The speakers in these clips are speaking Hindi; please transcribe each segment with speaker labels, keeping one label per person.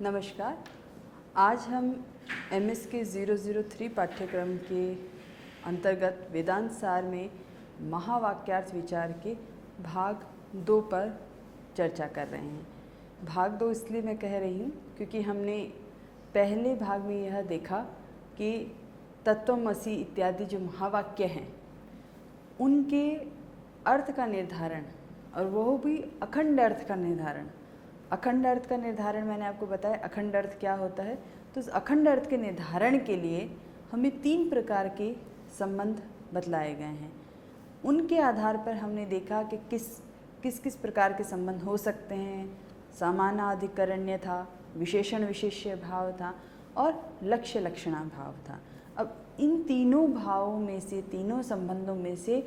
Speaker 1: नमस्कार। आज हम एमएस के 003 पाठ्यक्रम के अंतर्गत वेदांत सार में महावाक्यार्थ विचार के भाग 2 पर चर्चा कर रहे हैं। भाग 2 इसलिए मैं कह रही हूँ क्योंकि हमने पहले भाग में यह देखा कि तत्वमसि इत्यादि जो महावाक्य हैं उनके अर्थ का निर्धारण, और वह भी अखंड अर्थ का निर्धारण। अखंड अर्थ का निर्धारण मैंने आपको बताया अखंड अर्थ क्या होता है। तो उस अखंड अर्थ के निर्धारण के लिए हमें 3 प्रकार के संबंध बतलाए गए हैं। उनके आधार पर हमने देखा कि किस किस प्रकार के संबंध हो सकते हैं। समानाधिकरण्य था, विशेषण विशेष्य भाव था और लक्ष्य लक्षणा भाव था। अब इन तीनों भावों में से, तीनों संबंधों में से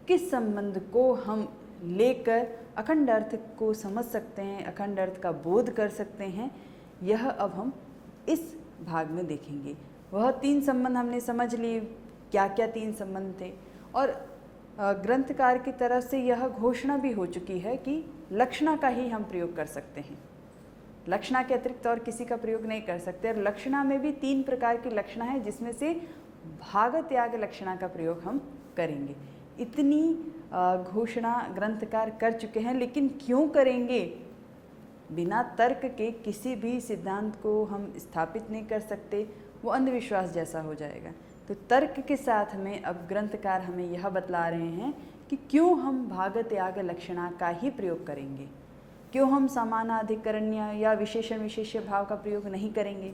Speaker 1: किस संबंध को हम लेकर अखंड अर्थ को समझ सकते हैं, अखंड अर्थ का बोध कर सकते हैं, यह अब हम इस भाग में देखेंगे। वह 3 संबंध हमने समझ लिए, क्या क्या 3 संबंध थे, और ग्रंथकार की तरफ से यह घोषणा भी हो चुकी है कि लक्षणा का ही हम प्रयोग कर सकते हैं। लक्षणा के अतिरिक्त और किसी का प्रयोग नहीं कर सकते। और लक्षणा में भी 3 प्रकार की लक्षणा है जिसमें से भाग त्याग लक्षणा का प्रयोग हम करेंगे। इतनी घोषणा ग्रंथकार कर चुके हैं, लेकिन क्यों करेंगे? बिना तर्क के किसी भी सिद्धांत को हम स्थापित नहीं कर सकते, वो अंधविश्वास जैसा हो जाएगा। तो तर्क के साथ में अब ग्रंथकार हमें यह बतला रहे हैं कि क्यों हम भाग त्याग लक्षणा का ही प्रयोग करेंगे, क्यों हम समानाधिकरण्य या विशेषण विशेष्य भाव का प्रयोग नहीं करेंगे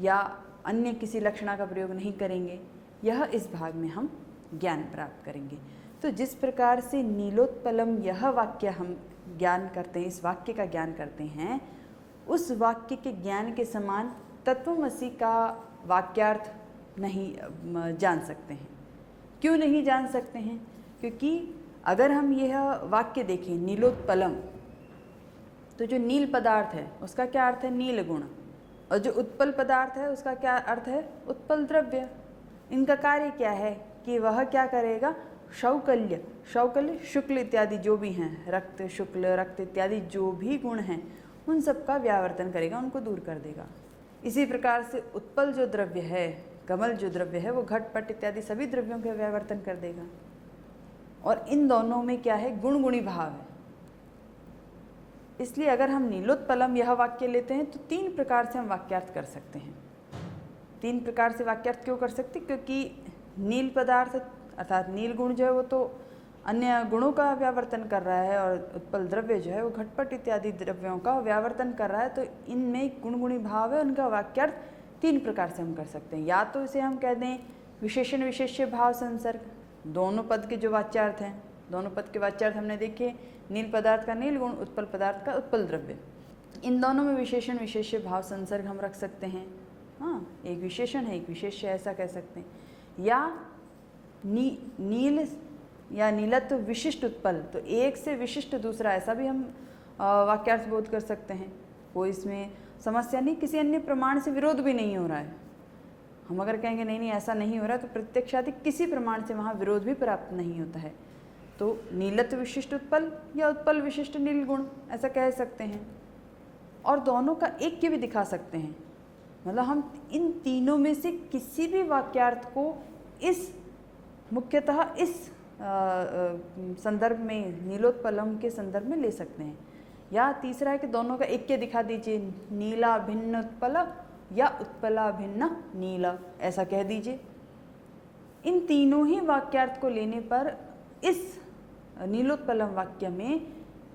Speaker 1: या अन्य किसी लक्षणा का प्रयोग नहीं करेंगे। यह इस भाग में हम ज्ञान प्राप्त करेंगे। तो जिस प्रकार से नीलोत्पलम यह वाक्य हम ज्ञान करते हैं, इस वाक्य का ज्ञान करते हैं, उस वाक्य के ज्ञान के समान तत्वमसि का वाक्यार्थ नहीं जान सकते हैं। क्यों नहीं जान सकते हैं? क्योंकि अगर हम यह वाक्य देखें नीलोत्पलम, तो जो नील पदार्थ है उसका क्या अर्थ है? नील गुण। और जो उत्पल पदार्थ है उसका क्या अर्थ है? उत्पल द्रव्य। इनका कार्य क्या है कि वह क्या करेगा? शौकल्य, शौकल्य शुक्ल इत्यादि जो भी हैं, रक्त शुक्ल रक्त इत्यादि जो भी गुण हैं उन सब का व्यावर्तन करेगा, उनको दूर कर देगा। इसी प्रकार से उत्पल जो द्रव्य है, कमल जो द्रव्य है, वो घट पट इत्यादि सभी द्रव्यों का व्यावर्तन कर देगा। और इन दोनों में क्या है? गुण गुणी भाव है। इसलिए अगर हम नीलोत्पलम यह वाक्य लेते हैं तो 3 प्रकार से हम वाक्यार्थ कर सकते हैं। 3 प्रकार से वाक्यार्थ क्यों कर सकते? क्योंकि नील पदार्थ अर्थात नील गुण जो है वो तो अन्य गुणों का व्यावर्तन कर रहा है, और उत्पल द्रव्य जो है वो घटपट इत्यादि द्रव्यों का व्यावर्तन कर रहा है। तो इनमें गुणगुणी भाव है, उनका वाक्यार्थ 3 प्रकार से हम कर सकते हैं। या तो इसे हम कह दें विशेषण विशेष्य भाव संसर्ग, दोनों पद के जो वाच्यार्थ हैं, दोनों पद के वाच्यार्थ हमने देखे, नील पदार्थ का नील गुण, उत्पल पदार्थ का उत्पल द्रव्य। इन दोनों में विशेषण विशेष्य भाव संसर्ग हम रख सकते हैं। हाँ, एक विशेषण है एक विशेष्य, ऐसा कह सकते हैं। या नील या नीलत्व विशिष्ट उत्पल, तो एक से विशिष्ट दूसरा, ऐसा भी हम वाक्यार्थ बोध कर सकते हैं। कोई इसमें समस्या नहीं, किसी अन्य प्रमाण से विरोध भी नहीं हो रहा है। हम अगर कहेंगे नहीं नहीं ऐसा नहीं हो रहा है, तो प्रत्यक्षादि किसी प्रमाण से वहाँ विरोध भी प्राप्त नहीं होता है। तो नीलत्व विशिष्ट उत्पल या उत्पल विशिष्ट नील गुण, ऐसा कह सकते हैं। और दोनों का ऐक्य भी दिखा सकते हैं। मतलब हम इन तीनों में से किसी भी वाक्यार्थ को इस मुख्यतः इस संदर्भ में, नीलोत्पलम के संदर्भ में ले सकते हैं। या तीसरा है कि दोनों का ऐक्य दिखा दीजिए, नीला भिन्न उत्पल या उत्पला भिन्न नीला, ऐसा कह दीजिए। इन तीनों ही वाक्यार्थ को लेने पर इस नीलोत्पलम वाक्य में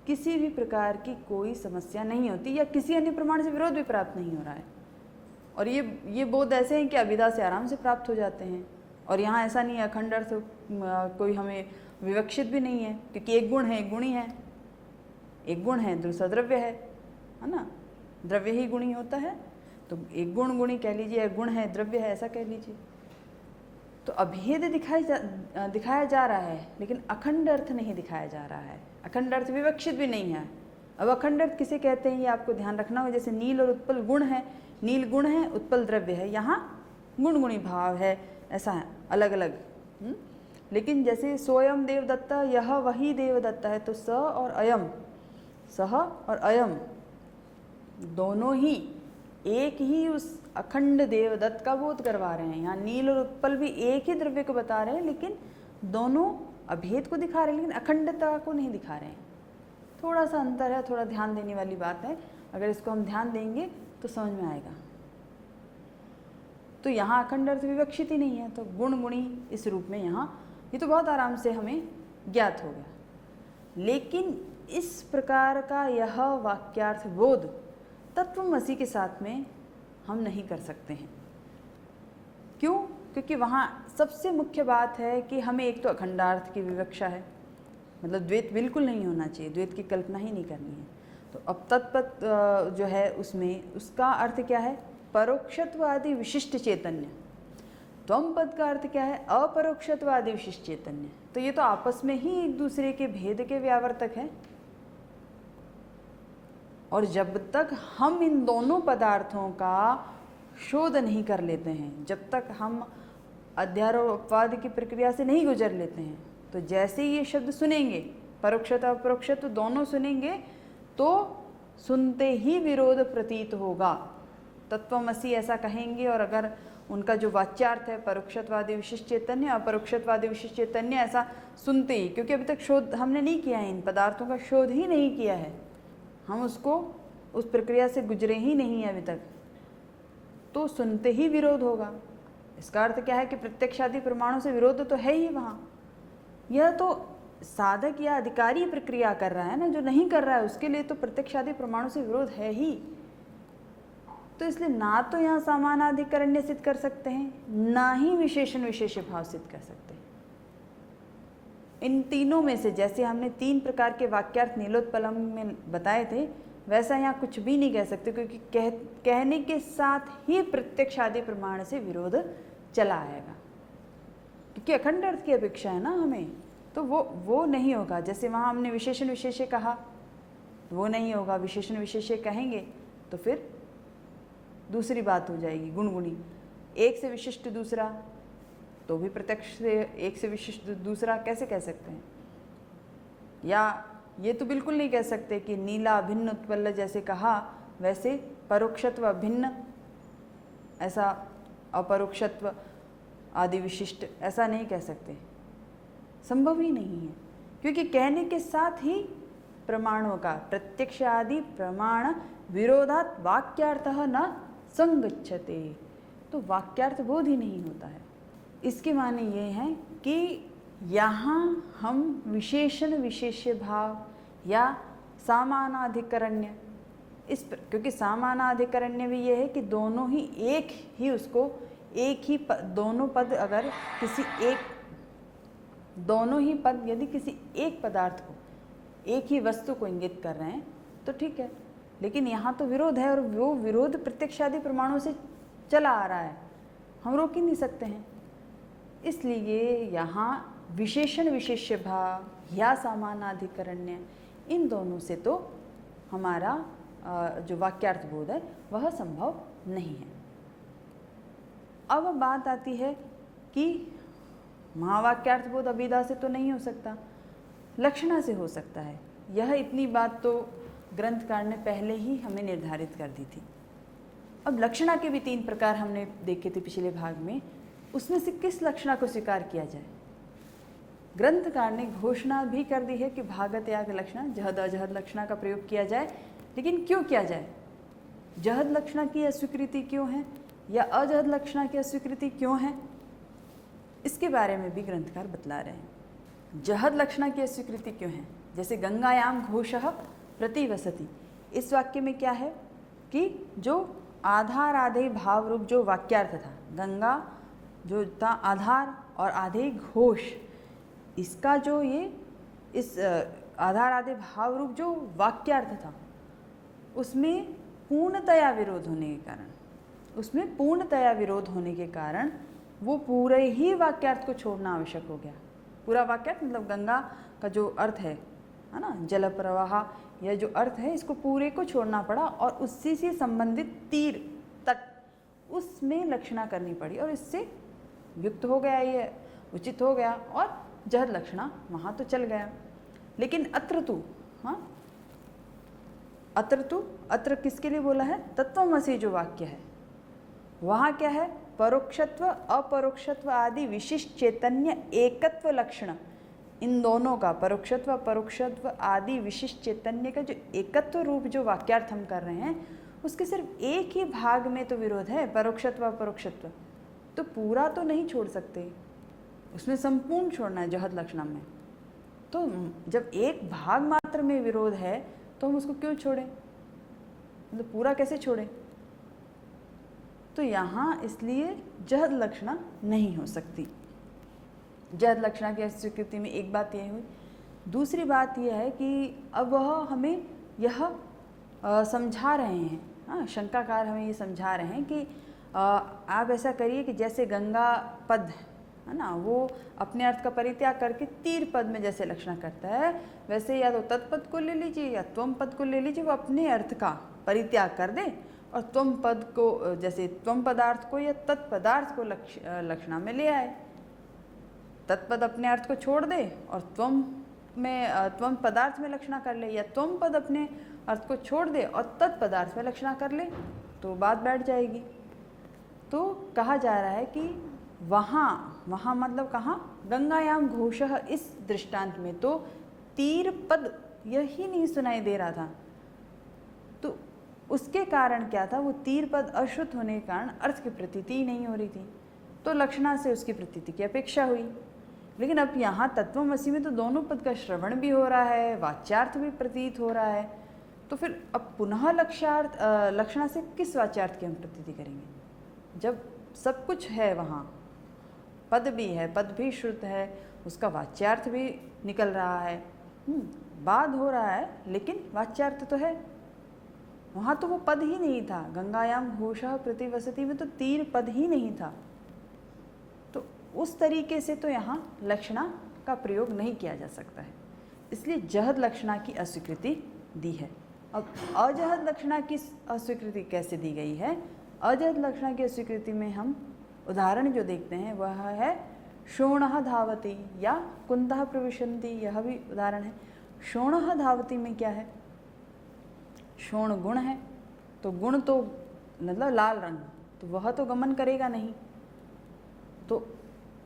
Speaker 1: किसी भी प्रकार की कोई समस्या नहीं होती, या किसी अन्य प्रमाण से विरोध भी प्राप्त नहीं हो रहा है। और ये बोध ऐसे हैं कि अभिधा से आराम से प्राप्त हो जाते हैं। और यहाँ ऐसा नहीं है अखंड अर्थ कोई हमें विवक्षित भी नहीं है, क्योंकि एक गुण है, एक गुणी है, एक गुण है दूसरा द्रव्य है ना। द्रव्य ही गुणी होता है, तो एक गुण गुणी कह लीजिए, एक गुण है द्रव्य है, ऐसा कह लीजिए। तो अभेद दिखाया जा रहा है, लेकिन अखंड अर्थ नहीं दिखाया जा रहा है। अखंड अर्थ विवक्षित भी नहीं है। अब अखंड अर्थ किसे कहते हैं ये आपको ध्यान रखना हो। जैसे नील और उत्पल गुण है, नील गुण है, उत्पल द्रव्य है, यहाँ गुण गुणी भाव है, ऐसा है अलग अलग। लेकिन जैसे सोयम देवदत्ता, यह वही देवदत्ता है, तो स और अयम, सह और अयम दोनों ही एक ही उस अखंड देवदत्त का बोध करवा रहे हैं। यहाँ नील और उत्पल भी एक ही द्रव्य को बता रहे हैं, लेकिन दोनों अभेद को दिखा रहे हैं, लेकिन अखंडता को नहीं दिखा रहे हैं। थोड़ा सा अंतर है, थोड़ा ध्यान देने वाली बात है। अगर इसको हम ध्यान देंगे तो समझ में आएगा। तो यहाँ अखंड अर्थ विवक्षित ही नहीं है, तो गुण गुणी इस रूप में यहाँ ये तो बहुत आराम से हमें ज्ञात हो गया। लेकिन इस प्रकार का यह वाक्यार्थ बोध तत्वमसि के साथ में हम नहीं कर सकते हैं। क्यों? क्योंकि वहाँ सबसे मुख्य बात है कि हमें एक तो अखंडार्थ की विवक्षा है, मतलब द्वैत बिल्कुल नहीं होना चाहिए, द्वैत की कल्पना ही नहीं करनी है। तो अब तत्पद जो है उसमें उसका अर्थ क्या है? परोक्षत्वादि विशिष्ट चैतन्य। त्वम पद का अर्थ क्या है? अपरोक्षत्वादि विशिष्ट चैतन्य। तो ये तो आपस में ही एक दूसरे के भेद के व्यावर्तक हैं। और जब तक हम इन दोनों पदार्थों का शोध नहीं कर लेते हैं, जब तक हम अध्यारोप अपवाद की प्रक्रिया से नहीं गुजर लेते हैं, तो जैसे ही ये शब्द सुनेंगे, परोक्षता अपरोक्षत्व दोनों सुनेंगे, तो सुनते ही विरोध प्रतीत होगा। तत्वमसि ऐसा कहेंगे, और अगर उनका जो वाच्यार्थ है परोक्षत्वादि विशिष्ट चैतन्य, अपरोक्षत्वादि विशिष्ट चैतन्य, ऐसा सुनते ही, क्योंकि अभी तक शोध हमने नहीं किया है, इन पदार्थों का शोध ही नहीं किया है, हम उसको उस प्रक्रिया से गुजरे ही नहीं है अभी तक, तो सुनते ही विरोध होगा। इसका अर्थ क्या है कि प्रत्यक्षादि प्रमाणों से विरोध तो है ही वहाँ। यह तो साधक या अधिकारी प्रक्रिया कर रहा है ना, जो नहीं कर रहा है उसके लिए तो प्रत्यक्षादि प्रमाणों से विरोध है ही। तो इसलिए ना तो यहाँ समानाधिकरण्य सिद्ध कर सकते हैं, ना ही विशेषण विशेष भाव सिद्ध कर सकते हैं। इन तीनों में से जैसे हमने तीन प्रकार के वाक्यार्थ नीलोत्पलम में बताए थे, वैसा यहाँ कुछ भी नहीं कह सकते, क्योंकि कहने के साथ ही प्रत्यक्षादि प्रमाण से विरोध चला आएगा। क्योंकि अखंड अर्थ की अपेक्षा है ना हमें, तो वो नहीं होगा। जैसे वहाँ हमने विशेषण विशेष्य कहा, वो नहीं होगा। विशेषण विशेष्य कहेंगे तो फिर दूसरी बात हो जाएगी, गुणगुणी। एक से विशिष्ट दूसरा, तो भी प्रत्यक्ष से एक से विशिष्ट दूसरा कैसे कह सकते हैं? या ये तो बिल्कुल नहीं कह सकते कि नीला भिन्न उत्पल जैसे कहा, वैसे परोक्षत्व भिन्न, ऐसा अपरोक्षत्व आदि विशिष्ट ऐसा नहीं कह सकते, संभव ही नहीं है। क्योंकि कहने के साथ ही प्रमाणों का प्रत्यक्ष आदि प्रमाण विरोधात वाक्यार्थः न संगच्छते, तो वाक्यार्थ बोध ही नहीं होता है। इसके माने ये हैं कि यहाँ हम विशेषण विशेष्य भाव या सामानाधिकरण्य, क्योंकि सामानाधिकरण्य भी ये है कि दोनों ही एक ही उसको एक ही दोनों पद अगर किसी एक दोनों ही पद यदि किसी एक पदार्थ को एक ही वस्तु को इंगित कर रहे हैं तो ठीक है, लेकिन यहाँ तो विरोध है और वो विरोध प्रत्यक्षादि प्रमाणों से चला आ रहा है, हम रोक ही नहीं सकते हैं। इसलिए यहाँ विशेषण विशेष्य भाव या सामानाधिकरण्य, इन दोनों से तो हमारा जो वाक्यार्थ बोध है वह संभव नहीं है। अब बात आती है कि महावाक्यार्थ बोध अभिधा से तो नहीं हो सकता, लक्षणा से हो सकता है। यह इतनी बात तो ग्रंथकार ने पहले ही हमें निर्धारित कर दी थी। अब लक्षणा के भी तीन प्रकार हमने देखे थे पिछले भाग में, उसमें से किस लक्षणा को स्वीकार किया जाए? ग्रंथकार ने घोषणा भी कर दी है कि भागत याग लक्षणा जहद अजहद लक्षणा का प्रयोग किया जाए, लेकिन क्यों किया जाए? जहद लक्षणा की अस्वीकृति क्यों है या अजहद लक्षणा की अस्वीकृति क्यों है, इसके बारे में भी ग्रंथकार बतला रहे हैं। जहद लक्षणा की अस्वीकृति क्यों है? जैसे गंगायाम घोषः प्रतिवसति, इस वाक्य में क्या है कि जो आधार आधे भाव रूप जो वाक्यार्थ था, गंगा जो था आधार और आधे घोष, इसका जो ये इस आधार आधे भाव रूप जो वाक्यार्थ था उसमें पूर्णतया विरोध होने के कारण वो पूरे ही वाक्यार्थ को छोड़ना आवश्यक हो गया। पूरा वाक्यार्थ मतलब गंगा का जो अर्थ है ना, जल प्रवाह, यह जो अर्थ है इसको पूरे को छोड़ना पड़ा और उससे से संबंधित तीर तट उसमें लक्षणा करनी पड़ी और इससे युक्त हो गया, ये उचित हो गया और जहद लक्षणा वहाँ तो चल गया। लेकिन अत्र तो अत्र किसके लिए बोला है? तत्वमसि जो वाक्य है वहाँ क्या है? परोक्षत्व अपरोक्षत्व आदि विशिष्ट चैतन्य एकत्व लक्षण, इन दोनों का, परोक्षत्व अपरोक्षत्व आदि विशिष्ट चैतन्य का जो एकत्व रूप जो वाक्यार्थ हम कर रहे हैं, उसके सिर्फ एक ही भाग में तो विरोध है, परोक्षत्व अपरोक्षत्व, तो पूरा तो नहीं छोड़ सकते, उसमें संपूर्ण छोड़ना है जहद लक्षणम में। तो जब एक भाग मात्र में विरोध है तो हम उसको क्यों छोड़ें, मतलब पूरा कैसे छोड़ें? तो यहाँ इसलिए जहद लक्षणा नहीं हो सकती। जहद लक्षणा की स्वीकृति में एक बात यह हुई। दूसरी बात यह है कि अब वह हमें यह समझा रहे हैं, हाँ, शंकाकार हमें ये समझा रहे हैं कि आप ऐसा करिए कि जैसे गंगा पद है ना, वो अपने अर्थ का परित्याग करके तीर पद में जैसे लक्षणा करता है, वैसे या तो तत्पद को ले लीजिए या त्वम पद को ले लीजिए, वो अपने अर्थ का परित्याग कर दे और त्वम पद को, जैसे त्वम पदार्थ को या तत्पदार्थ को लक्षणा में ले आए। तत्पद अपने अर्थ को छोड़ दे और त्वम पदार्थ में लक्षणा कर ले, या त्वम पद अपने अर्थ को छोड़ दे और तत्पदार्थ में लक्षणा कर ले, तो बात बैठ जाएगी। तो कहा जा रहा है कि वहाँ मतलब कहाँ? गंगायाम घोषः, इस दृष्टांत में तो तीर पद यही नहीं सुनाई दे रहा था। तो उसके कारण क्या था? वो तीर पद अशुद्ध होने के कारण अर्थ की प्रतीति नहीं हो रही थी, तो लक्षणा से उसकी प्रतीति की अपेक्षा हुई। लेकिन अब यहाँ तत्वमसि में तो दोनों पद का श्रवण भी हो रहा है, वाच्यार्थ भी प्रतीत हो रहा है, तो फिर अब पुनः लक्षणा से किस वाच्यार्थ की हम प्रतीति करेंगे? जब सब कुछ है, वहाँ पद भी है, पद भी शुद्ध है, उसका वाच्यार्थ भी निकल रहा है, बाद हो रहा है, लेकिन वाच्यार्थ तो है। वहाँ तो वो पद ही नहीं था। गंगायाम घोषः प्रतिवसति में तो तीर पद ही नहीं था। तो उस तरीके से तो यहाँ लक्षणा का प्रयोग नहीं किया जा सकता है, इसलिए जहद लक्षणा की अस्वीकृति दी है। अब अजहद लक्षणा की अस्वीकृति कैसे दी गई है? अजहद लक्षणा की अस्वीकृति में हम उदाहरण जो देखते हैं वह है शोणः धावति या कुंतः प्रविशन्ति, यह भी उदाहरण है। शोणः धावति में क्या है? शोण गुण है, तो गुण तो मतलब लाल रंग, तो वह तो गमन करेगा नहीं, तो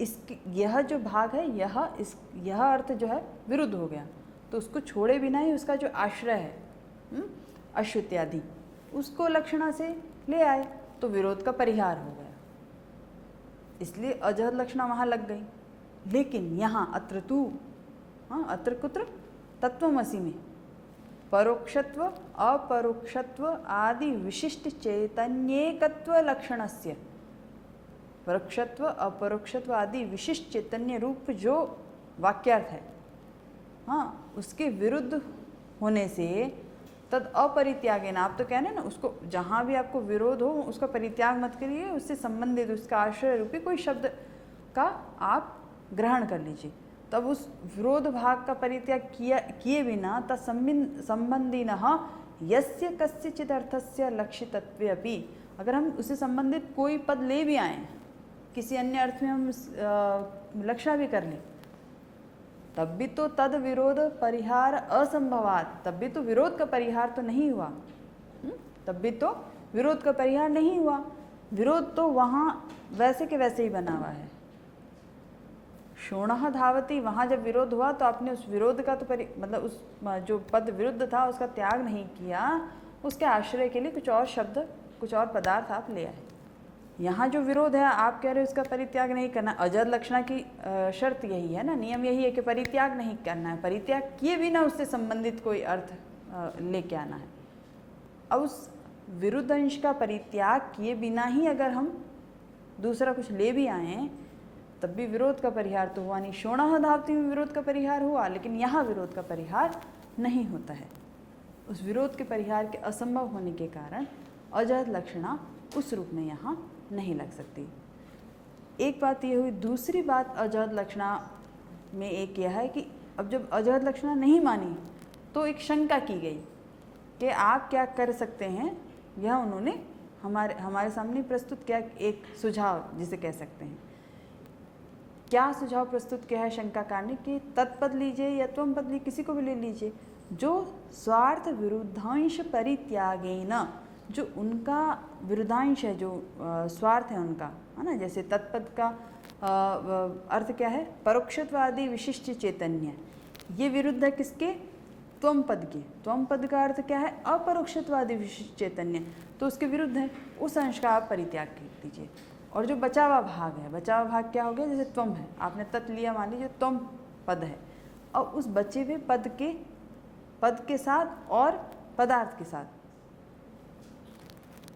Speaker 1: इसकी यह जो भाग है, यह अर्थ जो है विरुद्ध हो गया, तो उसको छोड़े बिना ही उसका जो आश्रय है अश्व इत्यादि, उसको लक्षणा से ले आए, तो विरोध का परिहार हो गया, इसलिए अजहद लक्षणा वहाँ लग गई। लेकिन यहाँ अत्र तू, अत्र कुत्र? तत्वमसि में परोक्षत्व अपरोक्षत्व आदि विशिष्ट चैतन्येकत्व लक्षणस्य, परोक्षत्व अपरोक्षत्व आदि विशिष्ट चैतन्य रूप जो वाक्यार्थ है, हाँ, उसके विरुद्ध होने से तद अपरित्यागेन, आप तो कह रहे हैं ना, उसको जहाँ भी आपको विरोध हो उसका परित्याग मत करिए, उससे संबंधित उसका आश्रय रूपी कोई शब्द का आप ग्रहण कर लीजिए। तब उस विरोध भाग का परित्याग किए बिना तत्संबंधिनः यस्य कस्यचित् अर्थस्य लक्षितत्वे अपि, अगर हम उससे संबंधित कोई पद ले भी आए, किसी अन्य अर्थ में हम लक्षणा भी कर लें, तब भी तो तद विरोध परिहार असंभवात, तब भी तो विरोध का परिहार तो नहीं हुआ, तब भी तो विरोध का परिहार नहीं हुआ। विरोध तो वहाँ वैसे के वैसे ही बना हुआ है। शोणः धावति, वहाँ जब विरोध हुआ तो आपने उस विरोध का तो मतलब उस जो पद विरुद्ध था उसका त्याग नहीं किया, उसके आश्रय के लिए कुछ और शब्द, कुछ और पदार्थ आप ले आए। यहाँ जो विरोध है आप कह रहे हो उसका परित्याग नहीं करना। अजहद लक्षणा की शर्त यही है ना, नियम यही है कि परित्याग नहीं करना है, परित्याग किए बिना उससे संबंधित कोई अर्थ लेके आना है। अब उस विरुद्ध अंश का परित्याग किए बिना ही अगर हम दूसरा कुछ ले भी आए तब भी विरोध का परिहार तो हुआ नहीं। शोणः धावति में विरोध का परिहार हुआ, लेकिन यहाँ विरोध का परिहार नहीं होता है। उस विरोध के परिहार के असंभव होने के कारण अजहद लक्षणा उस रूप में यहाँ नहीं लग सकती। एक बात ये हुई। दूसरी बात अजहद लक्षणा में एक यह है कि अब जब अजहद लक्षणा नहीं मानी तो एक शंका की गई कि आप क्या कर सकते हैं। यह उन्होंने हमारे सामने प्रस्तुत किया, एक सुझाव जिसे कह सकते हैं। क्या सुझाव प्रस्तुत किया है शंकाकार ने कि तत्पद लीजिए या त्वम पद लीजिए, किसी को भी ले लीजिए,
Speaker 2: जो स्वार्थ विरुद्धांश परित्यागेन, जो उनका विरुद्धांश है, जो स्वार्थ है उनका, है ना। जैसे तत्पद का अर्थ क्या है? परोक्षत्वादि विशिष्ट चैतन्य। ये विरुद्ध है किसके? त्वम पद के। त्वम पद का अर्थ क्या है? अपरोक्षत्वादि विशिष्ट चैतन्य, तो उसके विरुद्ध है। उस अंश का आप परित्याग कर दीजिए। और जो बचा हुआ भाग है, बचा हुआ भाग क्या हो गया? जैसे त्वम है, आपने तत् लिया, मान लीजिए त्वम पद है, और उस बचे हुए पद के साथ और पदार्थ के साथ।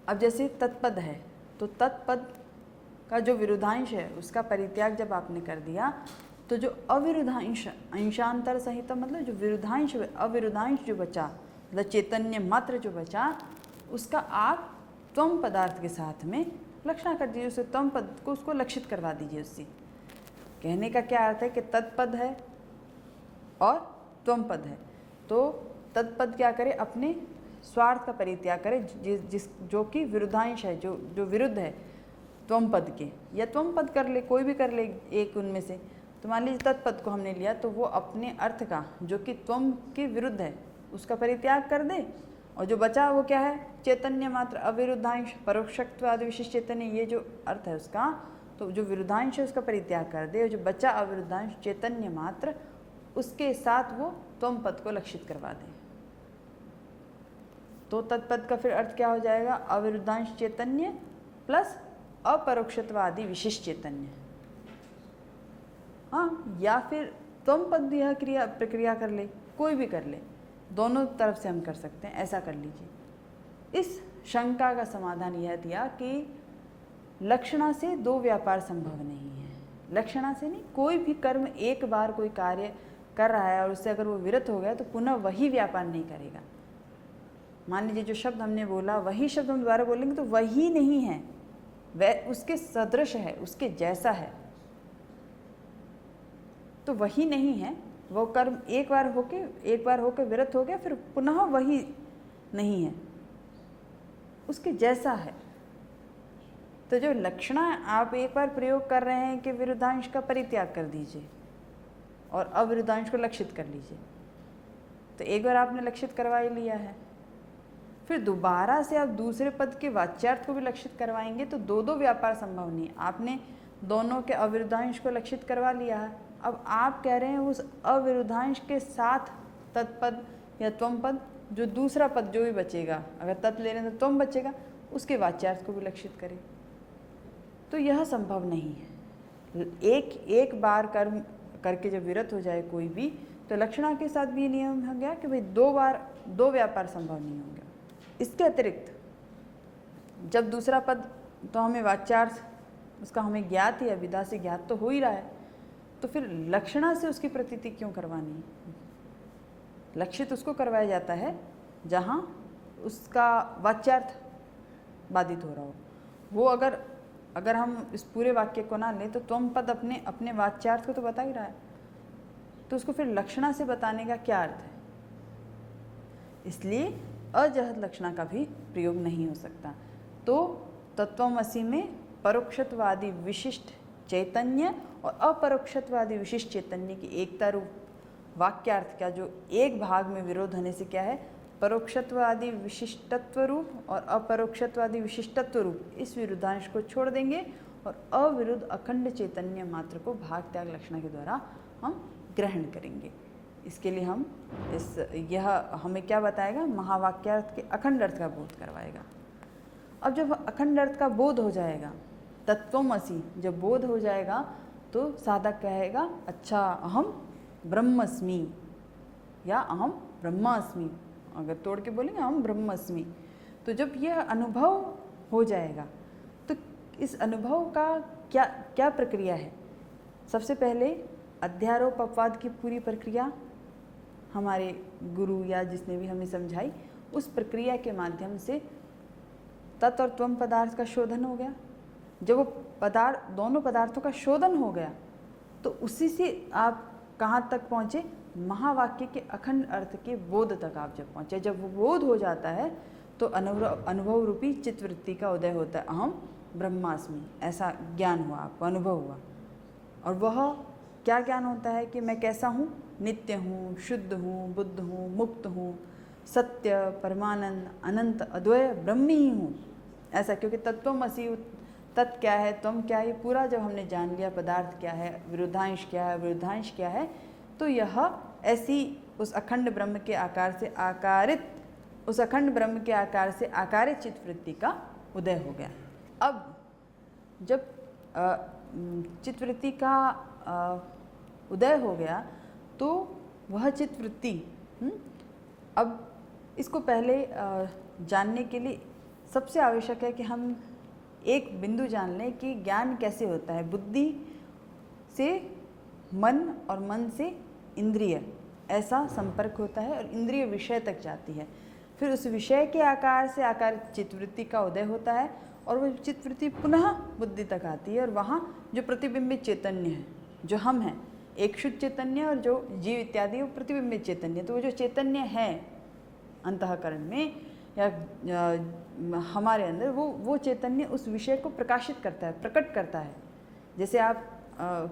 Speaker 2: अब जैसे तत्पद है, तो तत्पद का जो विरुद्धांश है उसका परित्याग जब आपने कर दिया, तो जो अविरुद्धांश, अंशांतर सहित, मतलब जो विरुद्धांश, अविरुद्धांश जो बचा, मतलब चैतन्य मात्र जो बचा, उसका आप त्वम पदार्थ के साथ में लक्षणा कर दीजिए। उसे त्वम पद को उसको लक्षित करवा दीजिए उससे। कहने का क्या अर्थ है कि तत्पद है और त्वम पद है, तो तत्पद क्या करे? अपने स्वार्थ का परित्याग करे, जो कि विरुद्धांश है, जो विरुद्ध है त्वम पद के, या त्वम पद कर ले, कोई भी कर ले एक उनमें से। तो मान लीजिए तत्पद को हमने लिया, तो वो अपने अर्थ का, जो कि त्वम के विरुद्ध है, उसका परित्याग कर दे, और जो बचा वो क्या है? चैतन्य मात्र, अविरुद्धांश, परोक्षत्वादि विशिष्ट चैतन्य, ये जो अर्थ है उसका, तो जो विरुद्धांश है उसका परित्याग कर दे, और जो बचा अविरुद्धांश चैतन्य मात्र, उसके साथ वो त्वम पद को लक्षित करवा दे। तो तत्पद का फिर अर्थ क्या हो जाएगा? अविरुद्धांश चैतन्य प्लस अपरोक्षत्वादि विशिष्ट चैतन्य। हाँ, या फिर त्वम पद यह प्रक्रिया कर ले, कोई भी कर ले, दोनों तरफ से हम कर सकते हैं, ऐसा कर लीजिए। इस शंका का समाधान यह दिया कि लक्षणा से दो व्यापार संभव नहीं है। लक्षणा से नहीं, कोई भी कर्म एक बार कोई कार्य कर रहा है और उससे अगर वो विरत हो गया तो पुनः वही व्यापार नहीं करेगा। मान लीजिए जो शब्द हमने बोला वही शब्द हम दोबारा बोलेंगे तो वही नहीं है, वह उसके सदृश है, उसके जैसा है, तो वही नहीं है। वो कर्म एक बार होके विरत हो गया, फिर पुनः वही नहीं है, उसके जैसा है। तो जो लक्षणा आप एक बार प्रयोग कर रहे हैं कि विरुद्धांश का परित्याग कर दीजिए और अविरुद्धांश को लक्षित कर लीजिए, तो एक बार आपने लक्षित करवा ही लिया है, फिर दोबारा से आप दूसरे पद के वाच्यार्थ को भी लक्षित करवाएंगे तो दो व्यापार संभव नहीं है। आपने दोनों के अविरुद्धांश को लक्षित करवा लिया है, अब आप कह रहे हैं उस अविरुद्धांश के साथ तत्पद या त्वम पद, जो दूसरा पद जो भी बचेगा, अगर तत् ले रहे हैं तो त्वम बचेगा, उसके वाच्यार्थ को भी लक्षित करें, तो यह संभव नहीं है। एक बार कर्म करके जब विरत हो जाए कोई भी, तो लक्षणा के साथ भी नियम हो गया कि भाई दो व्यापार संभव नहीं होंगे। इसके अतिरिक्त जब दूसरा पद तो हमें वाच्यार्थ उसका हमें ज्ञात ही है, विदा से ज्ञात तो हो ही रहा है, तो फिर लक्षणा से उसकी प्रतीति क्यों करवानी है? लक्षित उसको करवाया जाता है जहाँ उसका वाच्यार्थ बाधित हो रहा हो। वो अगर हम इस पूरे वाक्य को ना लें तो त्वम पद अपने वाच्यार्थ को तो बता ही रहा है, तो उसको फिर लक्षणा से बताने का क्या अर्थ है? इसलिए अजहद लक्षणा का भी प्रयोग नहीं हो सकता। तो तत्त्वमसि में परोक्षत्वादि विशिष्ट चैतन्य और अपरोक्षत्वादि विशिष्ट चैतन्य की एकता रूप वाक्यार्थ का जो एक भाग में विरोध होने से क्या है, परोक्षत्वादि विशिष्टत्व रूप और अपरोक्षत्वादि विशिष्टत्व रूप, इस विरुद्धांश को छोड़ देंगे और अविरुद्ध अखंड चैतन्य मात्र को भाग त्याग लक्षणा के द्वारा हम ग्रहण करेंगे। इसके लिए यह हमें क्या बताएगा? महावाक्यार्थ के अखंड अर्थ का बोध करवाएगा। अब जब अखंड अर्थ का बोध हो जाएगा, तत्त्वमसि जब बोध हो जाएगा, तो साधक कहेगा अच्छा अहम ब्रह्मस्मि या अहम ब्रह्मास्मि, अगर तोड़ के बोलेंगे अहम ब्रह्मस्मि। तो जब यह अनुभव हो जाएगा तो इस अनुभव का क्या प्रक्रिया है? सबसे पहले अध्यारोप अपवाद की पूरी प्रक्रिया हमारे गुरु या जिसने भी हमें समझाई, उस प्रक्रिया के माध्यम से तत् और त्वम पदार्थ का शोधन हो गया। जब वो दोनों पदार्थों का शोधन हो गया तो उसी से आप कहाँ तक पहुँचे? महावाक्य के अखंड अर्थ के बोध तक आप जब पहुँचे। जब वो बोध हो जाता है तो अनुभव रूपी चित्तवृत्ति का उदय होता है, अहम ब्रह्मास्मि, ऐसा ज्ञान हुआ, आपको अनुभव हुआ, और वह क्या ज्ञान होता है कि मैं कैसा हूँ, नित्य हूँ, शुद्ध हूँ, बुद्ध हूँ, मुक्त हूँ, सत्य, परमानंद, अनंत, अद्वय ब्रह्मी ही हूँ, ऐसा। क्योंकि तत्वमसि, तत् क्या है, त्वम क्या है, ये पूरा जब हमने जान लिया, पदार्थ क्या है, विरुद्धांश क्या है, विरुद्धांश क्या है, तो यह ऐसी उस अखंड ब्रह्म के आकार से आकारित, उस अखंड ब्रह्म के आकार से आकारित चित्तवृत्ति का उदय हो गया। अब जब चित्तवृत्ति का उदय हो गया तो वह चित्तवृत्ति, अब इसको पहले जानने के लिए सबसे आवश्यक है कि हम एक बिंदु जान लें कि ज्ञान कैसे होता है। बुद्धि से मन और मन से इंद्रिय, ऐसा संपर्क होता है और इंद्रिय विषय तक जाती है। फिर उस विषय के आकार से आकार चित्तवृत्ति का उदय होता है और वह चित्तवृत्ति पुनः बुद्धि तक आती है और वहाँ जो प्रतिबिंबित चैतन्य है, जो हम हैं, एक शुद्ध चैतन्य और जो जीव इत्यादि वो प्रतिबिंबित चैतन्य, तो वो जो चैतन्य है अंतःकरण में या हमारे अंदर, वो चैतन्य उस विषय को प्रकाशित करता है, प्रकट करता है। जैसे आप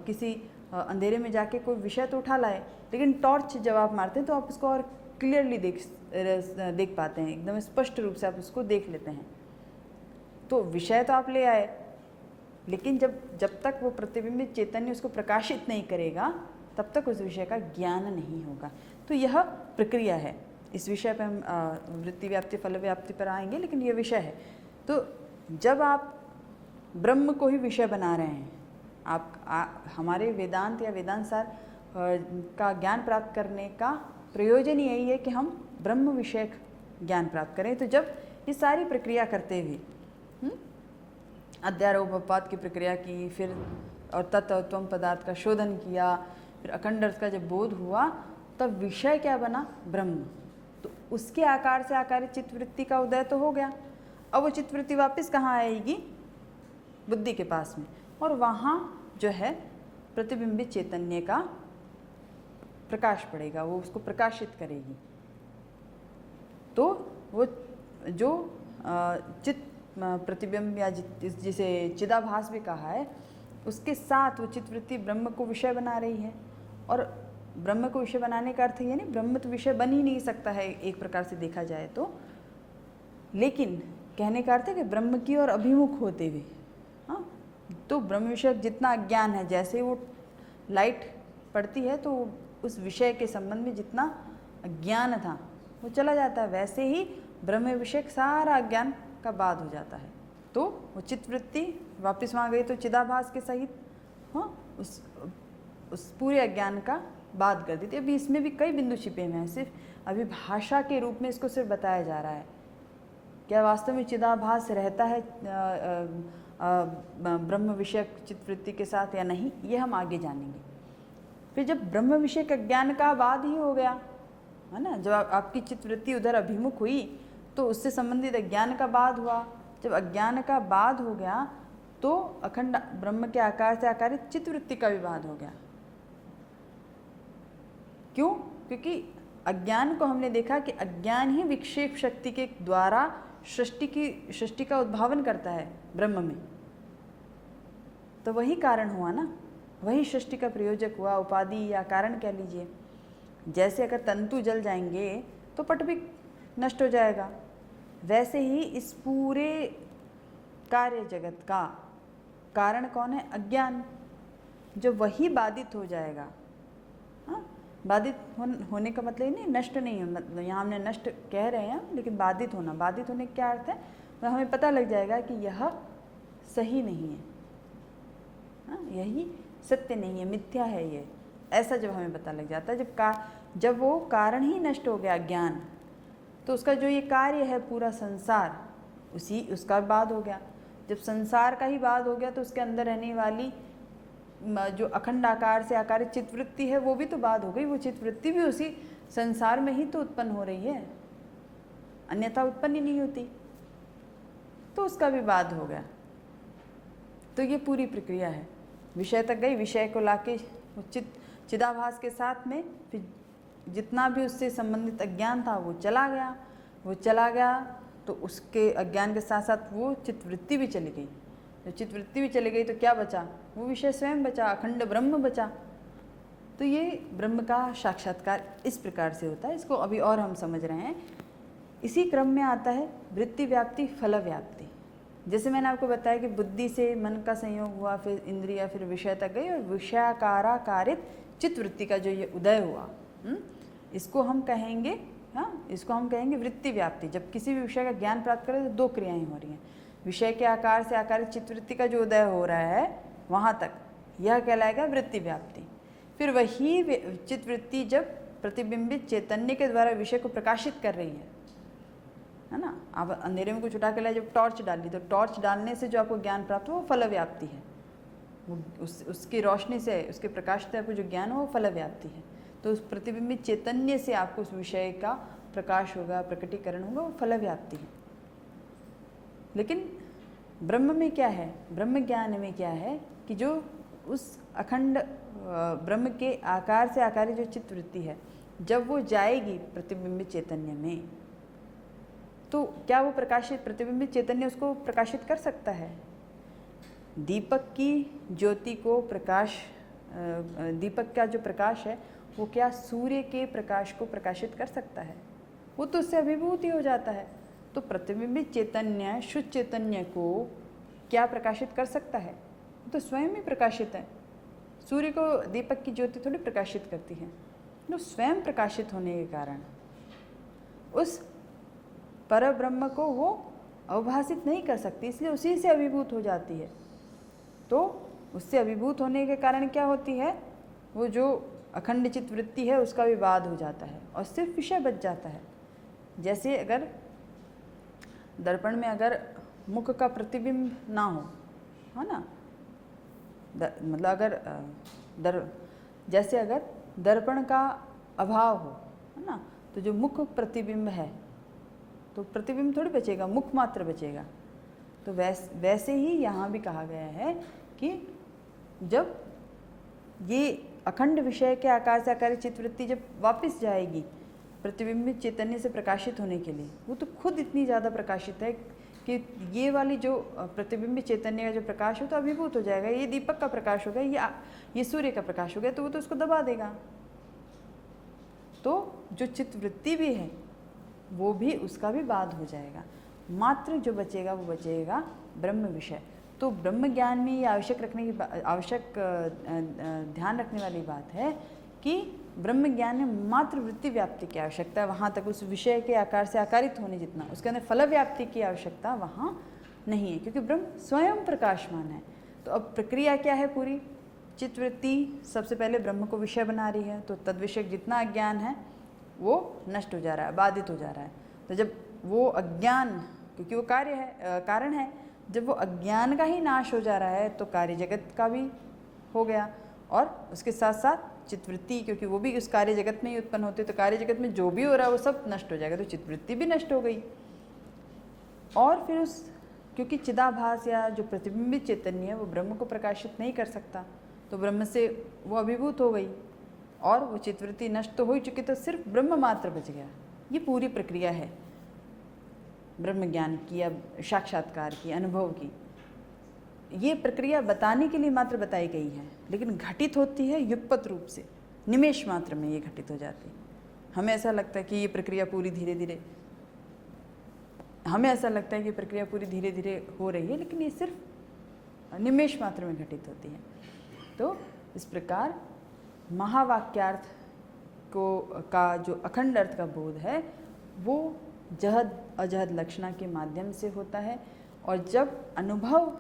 Speaker 2: किसी अंधेरे में जाके कोई विषय तो उठा लाए, लेकिन टॉर्च जब आप मारते हैं तो आप उसको और क्लियरली देख पाते हैं, एकदम स्पष्ट रूप से आप उसको देख लेते हैं। तो विषय तो आप ले आए, लेकिन जब तक वो प्रतिबिंबित चैतन्य उसको प्रकाशित नहीं करेगा तब तक उस विषय का ज्ञान नहीं होगा। तो यह प्रक्रिया है। इस विषय पे हम वृत्ति व्याप्ति फल व्याप्ति पर आएंगे, लेकिन ये विषय है। तो जब आप ब्रह्म को ही विषय बना रहे हैं, हमारे वेदांत या वेदांतसार का ज्ञान प्राप्त करने का प्रयोजन यही है कि हम ब्रह्म विषयक ज्ञान प्राप्त करें। तो जब ये सारी प्रक्रिया करते हुए अध्यारोपपात की प्रक्रिया की, फिर और तत्व पदार्थ का शोधन किया, फिर अखंड अर्थ का जब बोध हुआ, तब विषय क्या बना, ब्रह्म। तो उसके आकार से आकारित चित्तवृत्ति का उदय तो हो गया। अब वो चित्तवृत्ति वापस कहाँ आएगी, बुद्धि के पास में, और वहाँ जो है प्रतिबिंबित चैतन्य का प्रकाश पड़ेगा, वो उसको प्रकाशित करेगी। तो वो जो चित्त प्रतिबिंब या जिसे चिदाभास भी कहा है, उसके साथ वो चित्तवृत्ति ब्रह्म को विषय बना रही है। और ब्रह्म को विषय बनाने का अर्थ ये नहीं, ब्रह्म तो विषय बन ही नहीं सकता है एक प्रकार से देखा जाए तो, लेकिन कहने का अर्थ है कि ब्रह्म की ओर अभिमुख होते हुए, हाँ, तो ब्रह्म विषय जितना अज्ञान है, जैसे वो लाइट पड़ती है तो उस विषय के संबंध में जितना अज्ञान था वो चला जाता है, वैसे ही ब्रह्म विषय सारा अज्ञान का बाद हो जाता है। तो वो चित्तवृत्ति वापस वहाँ गई तो चिदाभास के सहित, हाँ, उस पूरे अज्ञान का बात कर दी थी। अभी इसमें भी कई बिंदु छिपे हुए हैं, सिर्फ अभी भाषा के रूप में इसको सिर्फ बताया जा रहा है। क्या वास्तव में चिदाभास रहता है ब्रह्म विषयक चित्तवृत्ति के साथ या नहीं, ये हम आगे जानेंगे। फिर जब ब्रह्म विषय का ज्ञान का बाद ही हो गया है ना, जब आपकी चित्तवृत्ति उधर अभिमुख हुई तो उससे संबंधित अज्ञान का बाद हुआ। जब अज्ञान का बाद हो गया तो अखंड ब्रह्म के आकार से आकारित चित्तवृत्ति का भी बाद हो गया। क्यों? क्योंकि अज्ञान को हमने देखा कि अज्ञान ही विक्षेप शक्ति के द्वारा सृष्टि का उद्भावन करता है ब्रह्म में। तो वही कारण हुआ ना, वही सृष्टि का प्रयोजक हुआ, उपाधि या कारण कह लीजिए। जैसे अगर तंतु जल जाएंगे तो पट भी नष्ट हो जाएगा, वैसे ही इस पूरे कार्य जगत का कारण कौन है? अज्ञान। जो वही बाधित हो जाएगा, हाँ, बाधित होने का मतलब नहीं नष्ट नहीं है, मतलब यहाँ हमने नष्ट कह रहे हैं, लेकिन बाधित होना, बाधित होने का क्या अर्थ है? तो हमें पता लग जाएगा कि यह सही नहीं है, हाँ, यही सत्य नहीं है, मिथ्या है ये, ऐसा जब हमें पता लग जाता है। जब वो कारण ही नष्ट हो गया ज्ञान, तो उसका जो ये कार्य है पूरा संसार, उसका बाद हो गया। जब संसार का ही बाद हो गया तो उसके अंदर रहने वाली जो अखंड आकार से आकारित चित्तवृत्ति है वो भी तो बाद हो गई। वो चित्तवृत्ति भी उसी संसार में ही तो उत्पन्न हो रही है, अन्यथा उत्पन्न ही नहीं होती, तो उसका भी बाद हो गया। तो ये पूरी प्रक्रिया है, विषय तक गई, विषय को लाके चिदाभास के साथ में फिर जितना भी उससे संबंधित अज्ञान था वो चला गया तो उसके अज्ञान के साथ साथ वो चित्तवृत्ति भी चली गई। जब चित्तवृत्ति भी चली गई तो क्या बचा? वो विषय स्वयं बचा, अखंड ब्रह्म बचा। तो ये ब्रह्म का साक्षात्कार इस प्रकार से होता है। इसको अभी और हम समझ रहे हैं। इसी क्रम में आता है वृत्ति व्याप्ति फल व्याप्ति। जैसे मैंने आपको बताया कि बुद्धि से मन का संयोग हुआ, फिर इंद्रिया, फिर विषय तक गई, और विषयाकाराकारित चित्त वृत्ति का जो ये उदय हुआ, इसको हम कहेंगे, हाँ, इसको हम कहेंगे वृत्ति व्याप्ति। जब किसी भी विषय का ज्ञान प्राप्त करें तो दो क्रियाएं हो रही हैं। विषय के आकार से आकारित चित्त वृत्ति का जो उदय हो रहा है वहाँ तक, यह कहलाएगा वृत्ति व्याप्ति। फिर वही चित्त वृत्ति जब प्रतिबिंबित चैतन्य के द्वारा विषय को प्रकाशित कर रही है ना। आप अंधेरे में कुछ उठा के लाए, जब टॉर्च डाली तो टॉर्च डालने से जो आपको ज्ञान प्राप्त हो वो फल व्याप्ति है। वो उसकी रोशनी से, उसके प्रकाश से आपको जो ज्ञान हो वो फल व्याप्ति है। तो उस प्रतिबिंबित चैतन्य से आपको उस विषय का प्रकाश होगा, प्रकटीकरण होगा, वो फल व्याप्ति है। लेकिन ब्रह्म में क्या है, ब्रह्म ज्ञान में क्या है कि जो उस अखंड ब्रह्म के आकार से आकारी जो चित्त वृत्ति है, जब वो जाएगी प्रतिबिंबित चैतन्य में, तो क्या वो प्रकाशित प्रतिबिंबित चैतन्य उसको प्रकाशित कर सकता है? दीपक की ज्योति को प्रकाश, दीपक का जो प्रकाश है वो क्या सूर्य के प्रकाश को प्रकाशित कर सकता है? वो तो उससे अभिभूत ही हो जाता है। तो प्रतिबिंबित चैतन्य शुद्ध चैतन्य को क्या प्रकाशित कर सकता है? तो स्वयं ही प्रकाशित है। सूर्य को दीपक की ज्योति थोड़ी प्रकाशित करती है, तो स्वयं प्रकाशित होने के कारण उस पर ब्रह्म को वो अवभाषित नहीं कर सकती, इसलिए उसी से अभिभूत हो जाती है। तो उससे अभिभूत होने के कारण क्या होती है, वो जो अखंड चित्त वृत्ति है उसका विवाद हो जाता है और सिर्फ विषय बच जाता है। जैसे अगर दर्पण में अगर मुख का प्रतिबिंब ना हो, है ना, मतलब अगर जैसे अगर दर्पण का अभाव हो, है ना, तो जो मुख प्रतिबिंब है तो प्रतिबिंब थोड़ी बचेगा, मुख मात्र बचेगा। तो वैसे ही यहाँ भी कहा गया है कि जब ये अखंड विषय के आकार से आकारी चित्तवृत्ति जब वापस जाएगी प्रतिबिंबित चैतन्य से प्रकाशित होने के लिए, वो तो खुद इतनी ज़्यादा प्रकाशित है कि ये वाली जो प्रतिबिंबित चैतन्य का जो प्रकाश हो तो अभिभूत हो जाएगा। ये दीपक का प्रकाश हो गया, ये सूर्य का प्रकाश हो गया, तो वो तो उसको दबा देगा। तो जो चित्तवृत्ति भी है वो भी, उसका भी बाध हो जाएगा। मात्र जो बचेगा वो बचेगा ब्रह्म विषय। तो ब्रह्म ज्ञान में ये आवश्यक ध्यान रखने वाली बात है कि ब्रह्म ज्ञान में मात्र वृत्ति व्याप्ति की आवश्यकता है, वहाँ तक उस विषय के आकार से आकारित होने जितना, उसके अंदर फल व्याप्ति की आवश्यकता वहाँ नहीं है, क्योंकि ब्रह्म स्वयं प्रकाशमान है। तो अब प्रक्रिया क्या है पूरी? चित्तवृत्ति सबसे पहले ब्रह्म को विषय बना रही है, तो तद्विषयक जितना अज्ञान है वो नष्ट हो जा रहा है, बाधित हो जा रहा है। तो जब वो अज्ञान, क्योंकि वो कार्य है, कारण है, जब वो अज्ञान का ही नाश हो जा रहा है तो कार्य जगत का भी हो गया, और उसके साथ साथ चित्तवृत्ति, क्योंकि वो भी उस कार्य जगत में ही उत्पन्न होती है, तो कार्य जगत में जो भी हो रहा है वो सब नष्ट हो जाएगा, तो चित्तवृत्ति भी नष्ट हो गई। और फिर उस, क्योंकि चिदाभास या जो प्रतिबिंबित चैतन्य है वो ब्रह्म को प्रकाशित नहीं कर सकता, तो ब्रह्म से वो अभिभूत हो गई और वो चित्तवृत्ति नष्ट तो हो ही चुकी, तो सिर्फ ब्रह्म मात्र बच गया। ये पूरी प्रक्रिया है ब्रह्म ज्ञान की या साक्षात्कार की, अनुभव की। ये प्रक्रिया बताने के लिए मात्र बताई गई है, लेकिन घटित होती है युगपत रूप से, निमेष मात्र में ये घटित हो जाती है। हमें ऐसा लगता है कि ये प्रक्रिया पूरी धीरे धीरे, हमें ऐसा लगता है कि प्रक्रिया पूरी धीरे धीरे हो रही है, लेकिन ये सिर्फ निमेष मात्र में घटित होती है। तो इस प्रकार महावाक्यार्थ का जो अखंड अर्थ का बोध है वो जहद अजहद लक्षणा के माध्यम से होता है। और जब अनुभव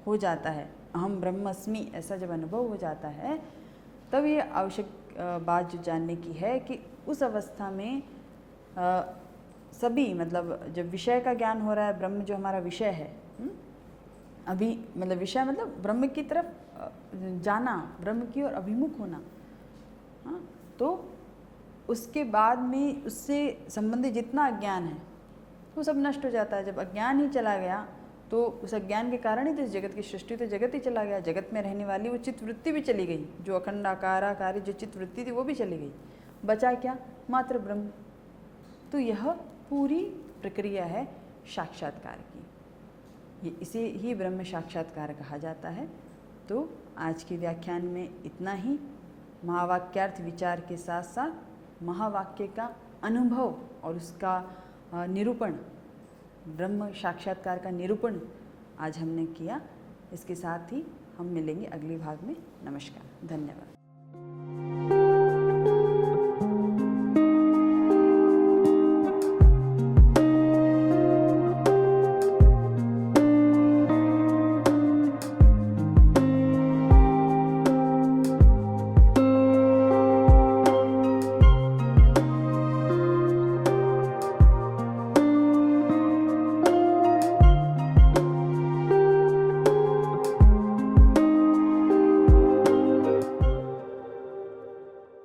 Speaker 2: हो जाता है, अहम ब्रह्मस्मि, ऐसा जब अनुभव हो जाता है, तब ये आवश्यक बात जो जानने की है कि उस अवस्था में सभी, मतलब जब विषय का ज्ञान हो रहा है, ब्रह्म जो हमारा विषय है, अभी मतलब विषय मतलब ब्रह्म की तरफ जाना, ब्रह्म की ओर अभिमुख होना, हाँ, तो उसके बाद में उससे संबंधित जितना अज्ञान है वो सब नष्ट हो जाता है। जब अज्ञान ही चला गया तो उस अज्ञान के कारण ही तो इस जगत की सृष्टि, तो जगत ही चला गया, जगत में रहने वाली वो चित्तवृत्ति भी चली गई, जो अखंड आकाराकारी जो चित्तवृत्ति थी वो भी चली गई, बचा क्या? मात्र ब्रह्म। तो यह पूरी प्रक्रिया है साक्षात्कार की, ये इसे ही ब्रह्म साक्षात्कार कहा जाता है। तो आज के व्याख्यान में इतना ही। महावाक्यार्थ विचार के साथ साथ महावाक्य का अनुभव और उसका निरूपण, ब्रह्म साक्षात्कार का निरूपण आज हमने किया। इसके साथ ही हम मिलेंगे अगले भाग में। नमस्कार, धन्यवाद।